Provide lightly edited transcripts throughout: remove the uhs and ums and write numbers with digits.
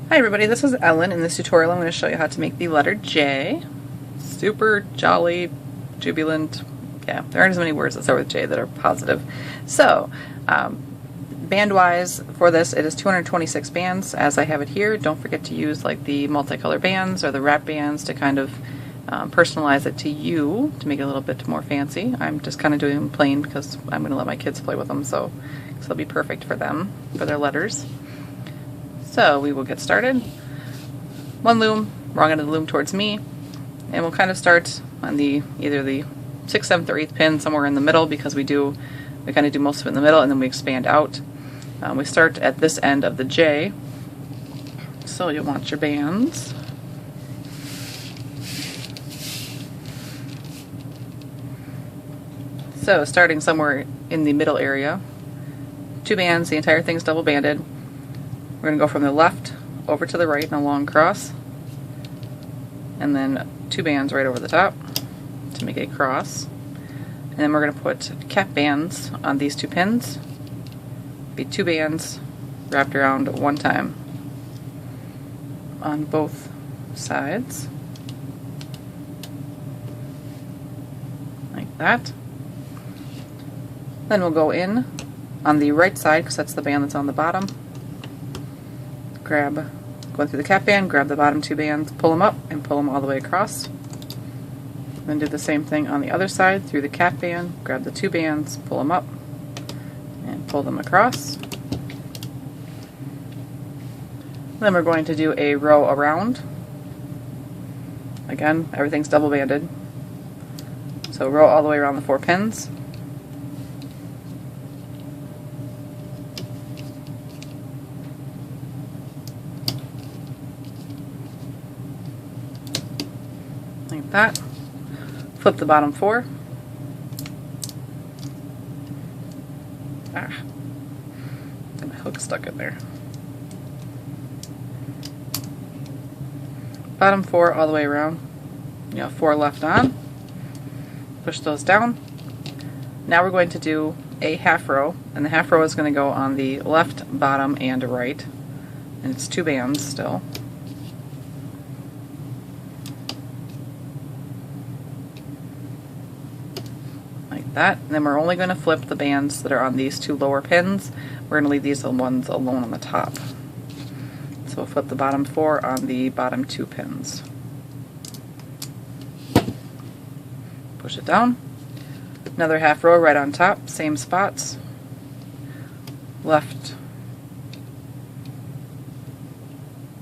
Hi everybody, this is Ellen. In this tutorial I'm going to show you how to make the letter J. Super jolly, jubilant, yeah, there aren't as many words that start with J that are positive. So, band-wise for this it is 226 bands as I have it here. Don't forget to use like the multicolor bands or the wrap bands to kind of personalize it to you to make it a little bit more fancy. I'm just kind of doing them plain because I'm going to let my kids play with them, so it'll be perfect for them, for their letters. So we will get started. One loom, wrong end of the loom towards me, and we'll kind of start on either the 6th, 7th, or 8th pin, somewhere in the middle, because we kind of do most of it in the middle and then we expand out. We start at this end of the J, so you'll want your bands. So starting somewhere in the middle area, 2 bands, the entire thing's double banded. We're going to go from the left over to the right in a long cross, and then 2 bands right over the top to make a cross. And then we're going to put cap bands on these 2 pins. Be 2 bands wrapped around one time on both sides, like that. Then we'll go in on the right side, because that's the band that's on the bottom. Going through the cap band, grab the bottom 2 bands, pull them up, and pull them all the way across. Then do the same thing on the other side, through the cap band, grab the 2 bands, pull them up, and pull them across. Then we're going to do a row around. Again, everything's double banded. So row all the way around the 4 pins. Like that. Flip the bottom 4. Got my hook stuck in there. Bottom 4 all the way around. You have 4 left on. Push those down. Now we're going to do a half row, and the half row is going to go on the left, bottom, and right. And it's 2 bands still. That, and then we're only going to flip the bands that are on these 2 lower pins. We're going to leave these ones alone on the top. So we'll flip the bottom 4 on the bottom 2 pins. Push it down. Another half row right on top, same spots. Left,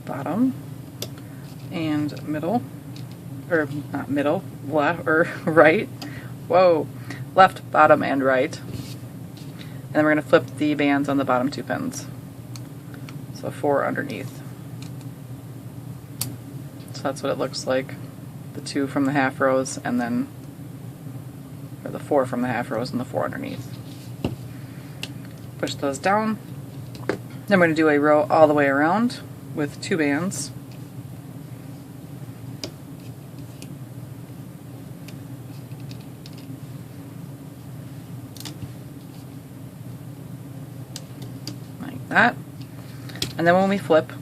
bottom, and middle, or not middle, left or right. Whoa. Left, bottom, and right. And then we're going to flip the bands on the bottom 2 pins. So 4 underneath. So that's what it looks like. The 2 from the half rows, and then, or the 4 from the half rows and the 4 underneath. Push those down. Then we're going to do a row all the way around with 2 bands. That. And then when we flip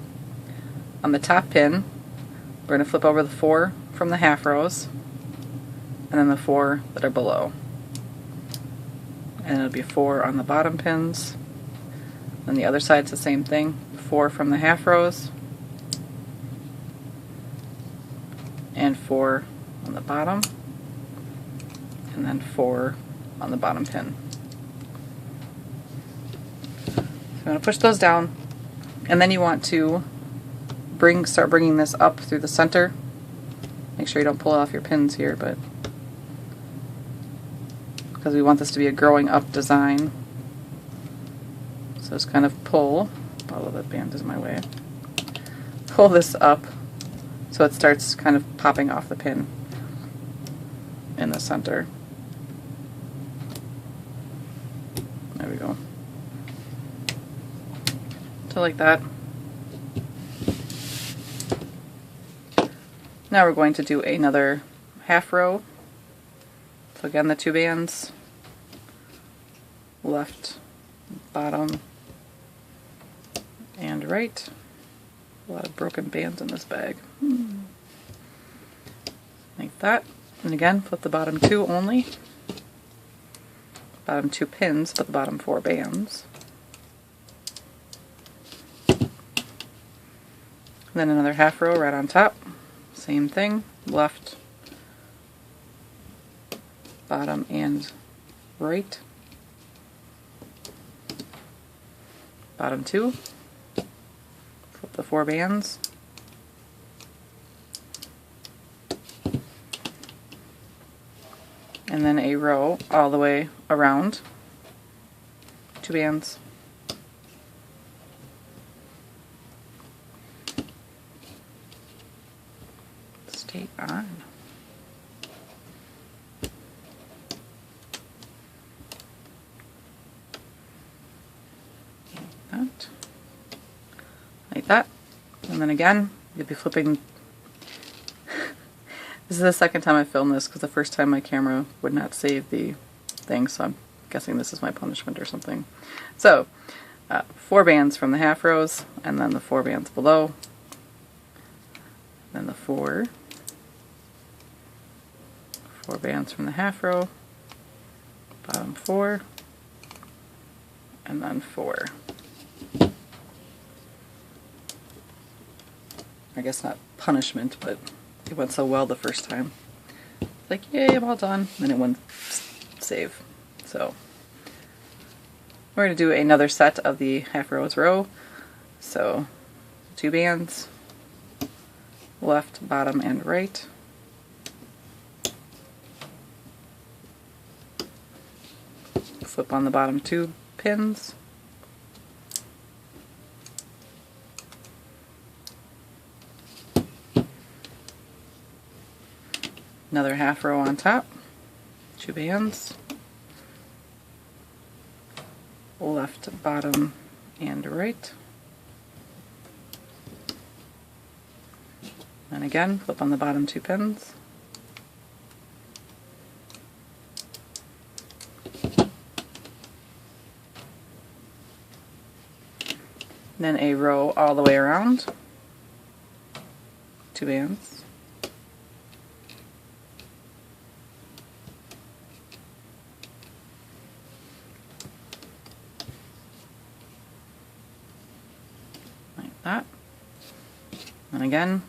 on the top pin, we're going to flip over the 4 from the half rows and then the 4 that are below. And it'll be 4 on the bottom pins. And the other side's the same thing, 4 from the half rows and 4 on the bottom, and then 4 on the bottom pin. So I'm going to push those down, and then you want to start bringing this up through the center. Make sure you don't pull it off your pins here, but because we want this to be a growing up design. So just kind of pull, although that band is in my way, pull this up so it starts kind of popping off the pin in the center. There we go. So like that. Now we're going to do another half row. So again, the 2 bands, left, bottom, and right. A lot of broken bands in this bag. Like that. And again, flip the bottom 2 only. Bottom 2 pins, but the bottom 4 bands. And then another half row right on top. Same thing, left, bottom, and right. Bottom 2. Flip the 4 bands. And then a row all the way around. 2 bands. Stay on. Like that. And then again, you'll be flipping. This is the second time I filmed this because the first time my camera would not save the thing, so I'm guessing this is my punishment or something. So, 4 bands from the half rows, and then the 4 bands below, then the 4 bands from the half row, bottom 4, and then 4. I guess not punishment, but it went so well the first time. It's like, yay, I'm all done. And then it wouldn't save. So we're going to do another set of the half rows row. So 2 bands, left, bottom, and right. Flip on the bottom 2 pins. Another half row on top, 2 bands, left, bottom, and right. And again, flip on the bottom 2 pins. Then a row all the way around, 2 bands. That. And again,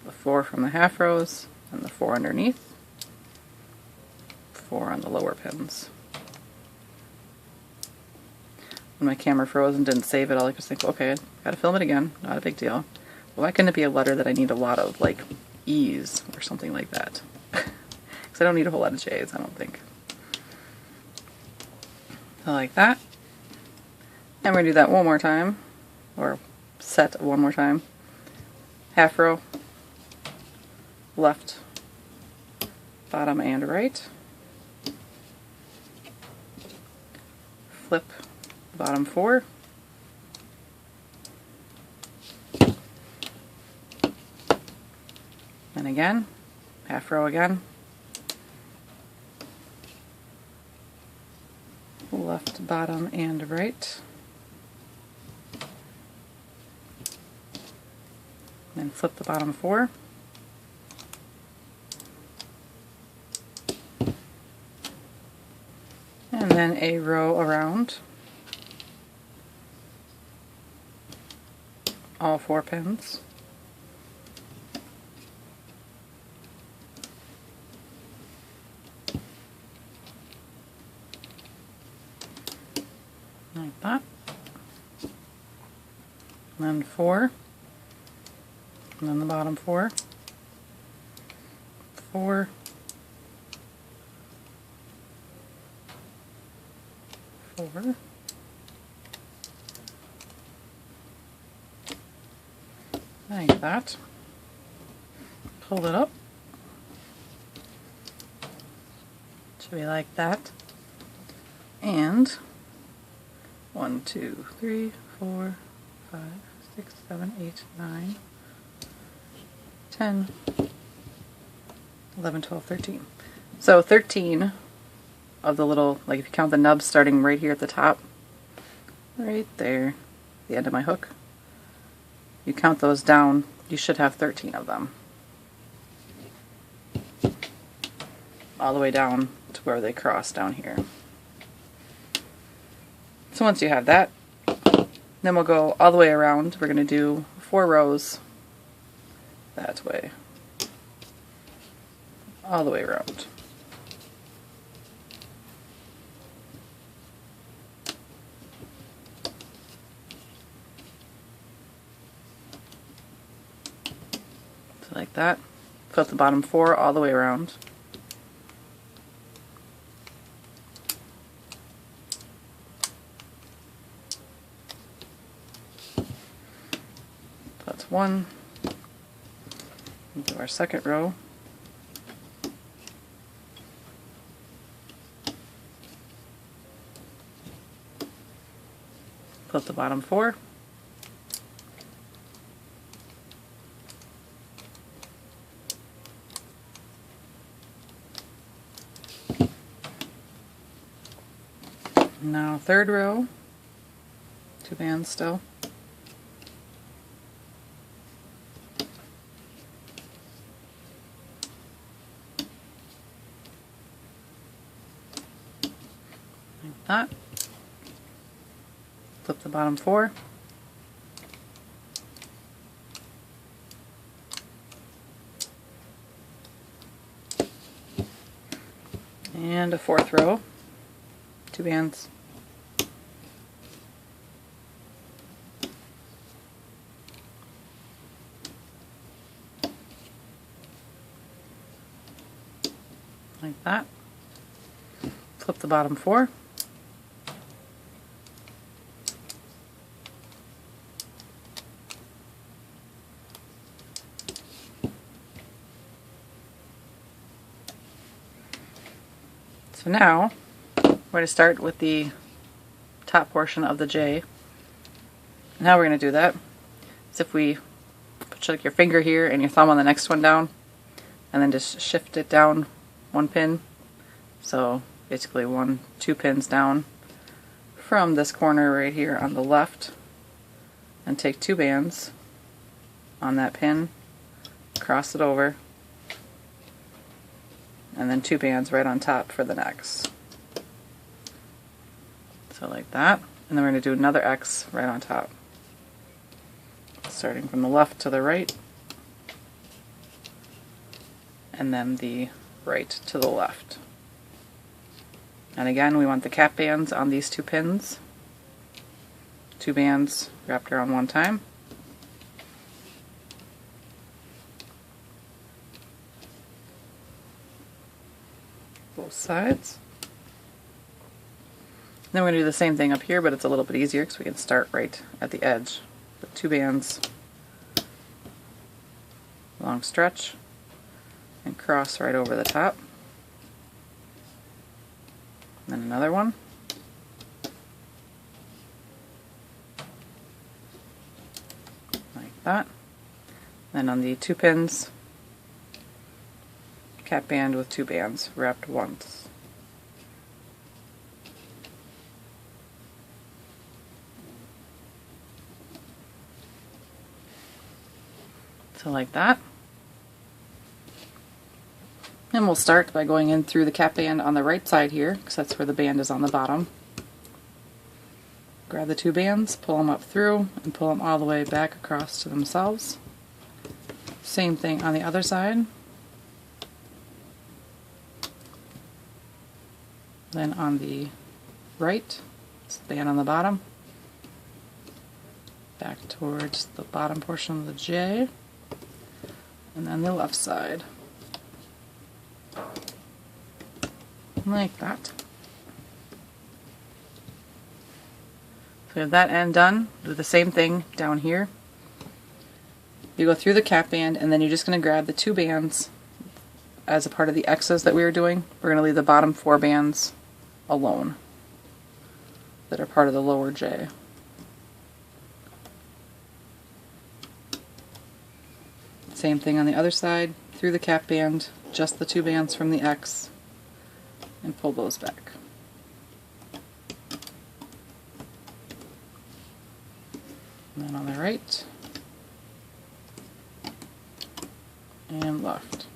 the 4 from the half rows and the 4 underneath, 4 on the lower pins. When my camera froze and didn't save it, I'll just think, okay, gotta film it again, not a big deal. Well, why couldn't it be a letter that I need a lot of, like E's or something like that? Because I don't need a whole lot of J's, I don't think. So like that. And we're gonna do that one more time, or set one more time. Half row, left, bottom, and right. Flip bottom 4. And again, half row again. Left, bottom, and right. Then flip the bottom 4. And then a row around all 4 pins. Like that. And then 4. And then the bottom 4, 4, 4, like that. Pull it up. Should be like that. And 1, 2, 3, 4, 5, 6, 7, 8, 9, 10, 11, 12, 13. So 13 of the little, like if you count the nubs starting right here at the top, right there, the end of my hook, you count those down, you should have 13 of them. All the way down to where they cross down here. So once you have that, then we'll go all the way around. We're going to do 4 rows that way, all the way around. So like that. Flip the bottom 4 all the way around. That's 1. Do our second row. Flip the bottom 4. Now third row, 2 bands still. Like that. Flip the bottom 4. And a 4th row, 2 bands. Like that. Flip the bottom 4. So now we're going to start with the top portion of the J. And how we're going to do that is if we put like your finger here and your thumb on the next one down, and then just shift it down 1 pin. So basically 2 pins down from this corner right here on the left, and take 2 bands on that pin, cross it over, and then 2 bands right on top for the next. So like that, and then we're going to do another X right on top, starting from the left to the right, and then the right to the left. And again, we want the cap bands on these 2 pins. 2 bands wrapped around 1 time. Both sides. Then we're going to do the same thing up here, but it's a little bit easier because we can start right at the edge with 2 bands, long stretch, and cross right over the top. And then another one. Like that. Then on the 2 pins, cap band with 2 bands wrapped once. So like that. And we'll start by going in through the cap band on the right side here, because that's where the band is on the bottom. Grab the 2 bands, pull them up through, and pull them all the way back across to themselves. Same thing on the other side. Then on the right, it's the band on the bottom, back towards the bottom portion of the J, and then the left side. Like that. So we have that end done. Do the same thing down here. You go through the cap band, and then you're just going to grab the 2 bands as a part of the X's that we were doing. We're going to leave the bottom 4 bands alone that are part of the lower J. Same thing on the other side. Through the cap band, just the 2 bands from the X, and pull those back. And then on the right, and left.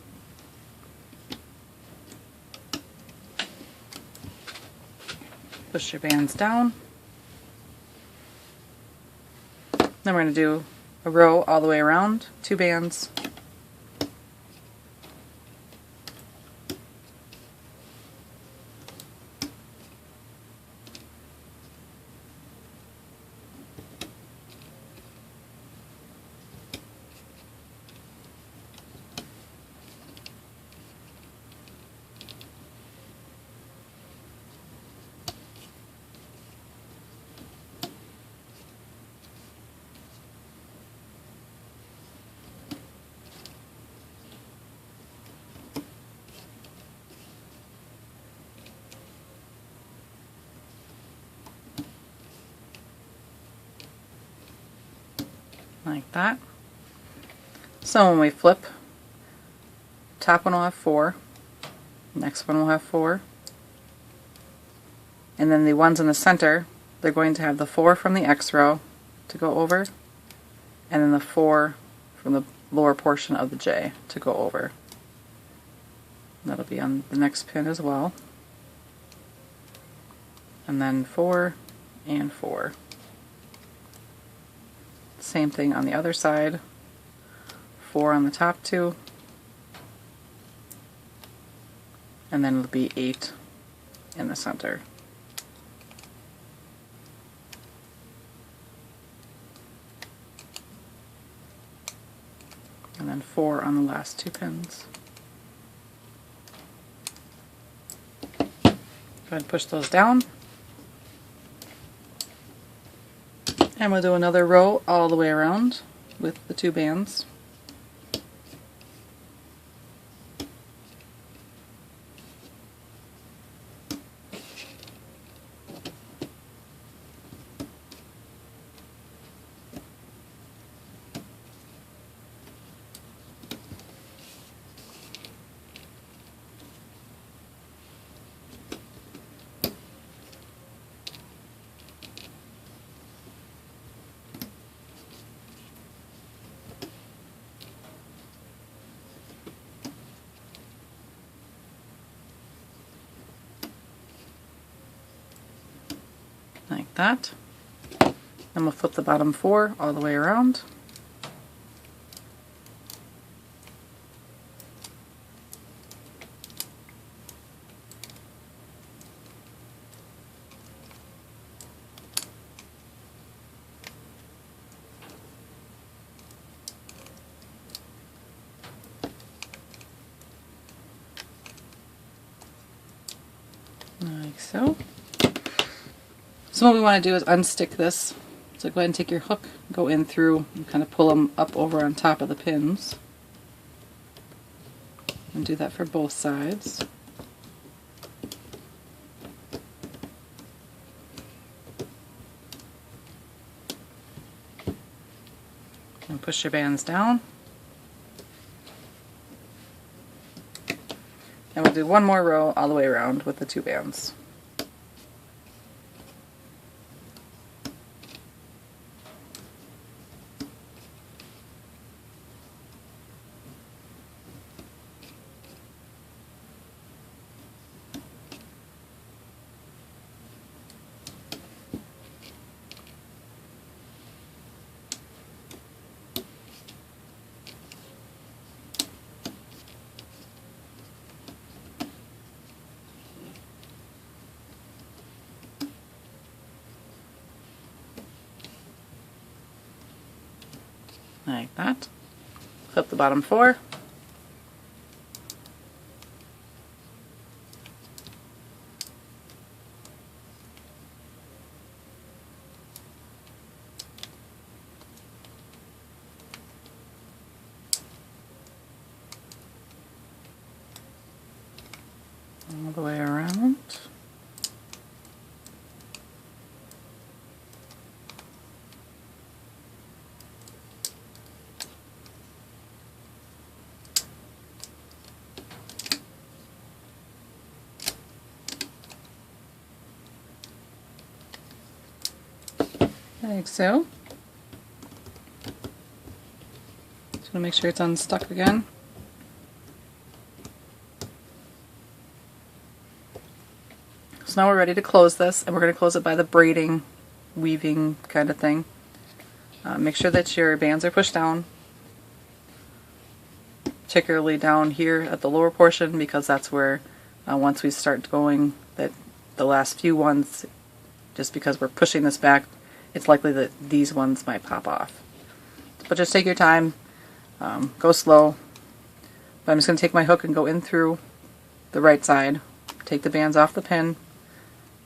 Push your bands down. Then we're going to do a row all the way around, 2 bands. Like that. So when we flip, top one will have 4, next one will have 4, and then the ones in the center, they're going to have the 4 from the X row to go over, and then the 4 from the lower portion of the J to go over. That'll be on the next pin as well. And then 4 and 4. Same thing on the other side, 4 on the top 2, and then it'll be 8 in the center. And then 4 on the last 2 pins. Go ahead and push those down. And we'll do another row all the way around with the 2 bands. Like that. Then we'll flip the bottom 4 all the way around. Like so. So what we want to do is unstick this. So go ahead and take your hook, go in through, and kind of pull them up over on top of the pins. And do that for both sides. And push your bands down. And we'll do one more row all the way around with the 2 bands. Like that. Flip the bottom 4. All the way around. Like so. Just want to make sure it's unstuck again. So now we're ready to close this, and we're going to close it by the braiding, weaving kind of thing. Make sure that your bands are pushed down, particularly down here at the lower portion, because that's where once we start going, that the last few ones, just because we're pushing this back, it's likely that these ones might pop off. But just take your time, go slow. But I'm just going to take my hook and go in through the right side, take the bands off the pin,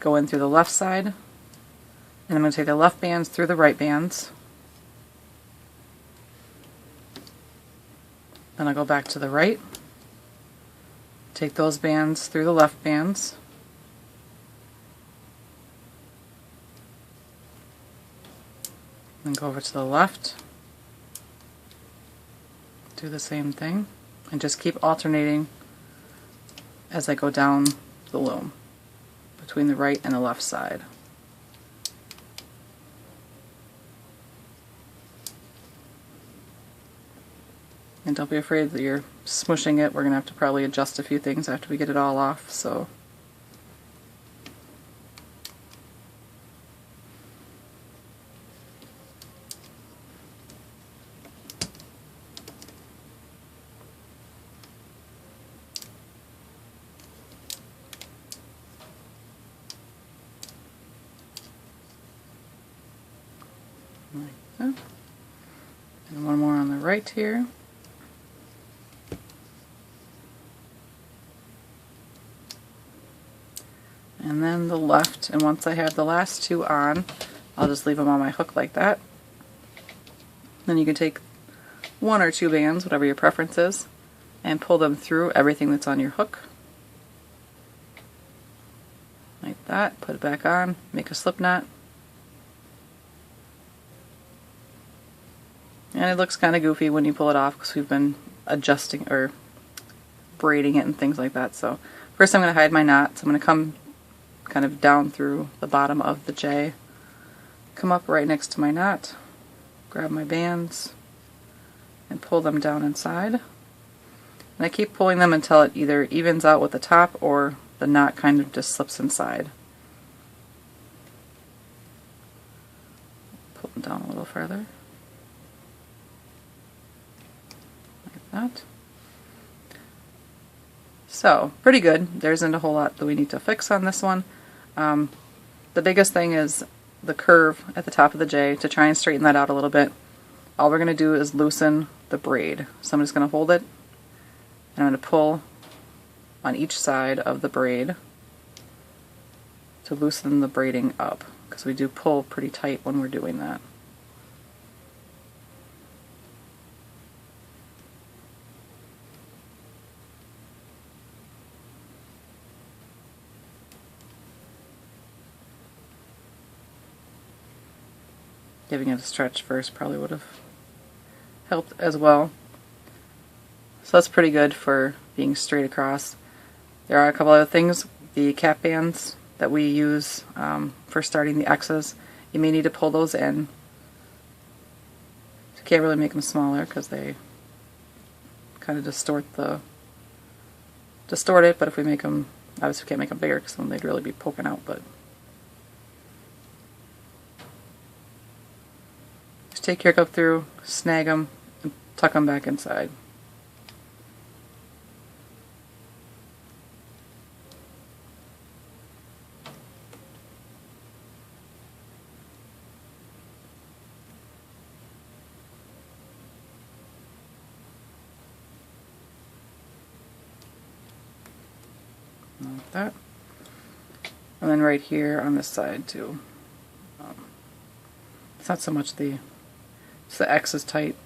go in through the left side, and I'm going to take the left bands through the right bands. Then I'll go back to the right, take those bands through the left bands, then go over to the left, do the same thing, and just keep alternating as I go down the loom between the right and the left side. And don't be afraid that you're smushing it. We're going to have to probably adjust a few things after we get it all off. So like that. And one more on the right here. And then the left, and once I have the last two on, I'll just leave them on my hook like that. Then you can take one or two bands, whatever your preference is, and pull them through everything that's on your hook. Like that, put it back on, make a slip knot. And it looks kind of goofy when you pull it off because we've been adjusting or braiding it and things like that. So first I'm going to hide my knot, so I'm going to come kind of down through the bottom of the J, come up right next to my knot, grab my bands, and pull them down inside. And I keep pulling them until it either evens out with the top or the knot kind of just slips inside. Pull them down a little further. Like that. So, pretty good. There isn't a whole lot that we need to fix on this one. The biggest thing is the curve at the top of the J. To try and straighten that out a little bit, all we're going to do is loosen the braid. So I'm just going to hold it, and I'm going to pull on each side of the braid to loosen the braiding up, because we do pull pretty tight when we're doing that. Giving it a stretch first probably would have helped as well. So that's pretty good for being straight across. There are a couple other things. The cap bands that we use for starting the X's, you may need to pull those in. You can't really make them smaller because they kind of distort it, but if we make them, obviously we can't make them bigger because then they'd really be poking out, but take your hook up through, snag them, and tuck them back inside. Like that. And then right here on this side too. It's not so much the X is tight.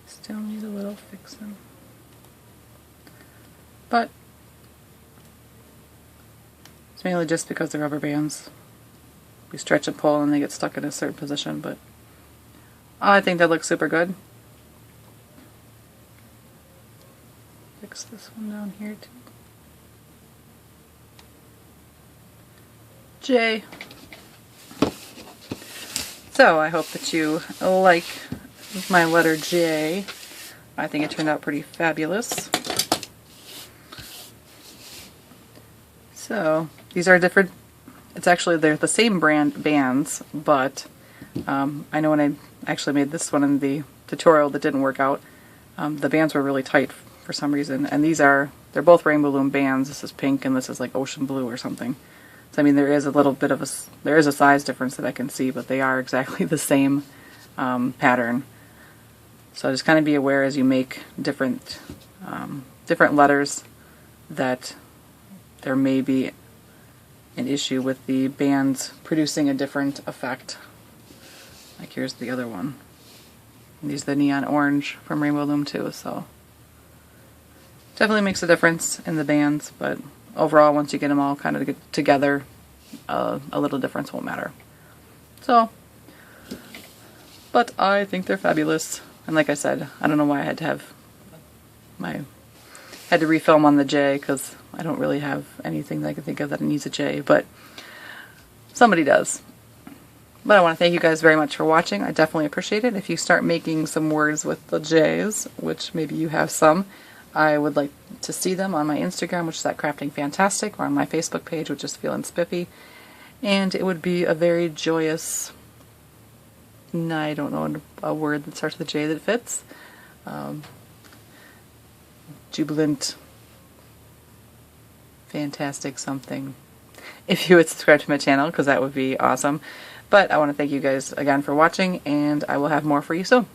Still need a little fixing. But it's mainly just because the rubber bands, we stretch and pull and they get stuck in a certain position, but I think that looks super good. Fix this one down here too. J. So I hope that you like my letter J. I think it turned out pretty fabulous. So these are different, it's actually, they're the same brand bands, but I know when I actually made this one in the tutorial that didn't work out, the bands were really tight for some reason, and they're both Rainbow Loom bands. This is pink and this is like ocean blue or something. So I mean, there is a little bit of there is a size difference that I can see, but they are exactly the same pattern. So just kind of be aware as you make different letters that there may be an issue with the bands producing a different effect. Like here's the other one. And these are the neon orange from Rainbow Loom too, so definitely makes a difference in the bands, but overall once you get them all kind of together, a little difference won't matter. So, but I think they're fabulous. And like I said, I don't know why I had to refilm on the J, because I don't really have anything that I can think of that needs a J, but somebody does. But I want to thank you guys very much for watching. I definitely appreciate it. If you start making some words with the J's, which maybe you have some, I would like to see them on my Instagram, which is at Crafting Fantastic, or on my Facebook page, which is feelinspiffy. And it would be a very joyous, I don't know a word that starts with a J that fits. Jubilant, fantastic something. If you would subscribe to my channel, because that would be awesome. But I want to thank you guys again for watching, and I will have more for you soon.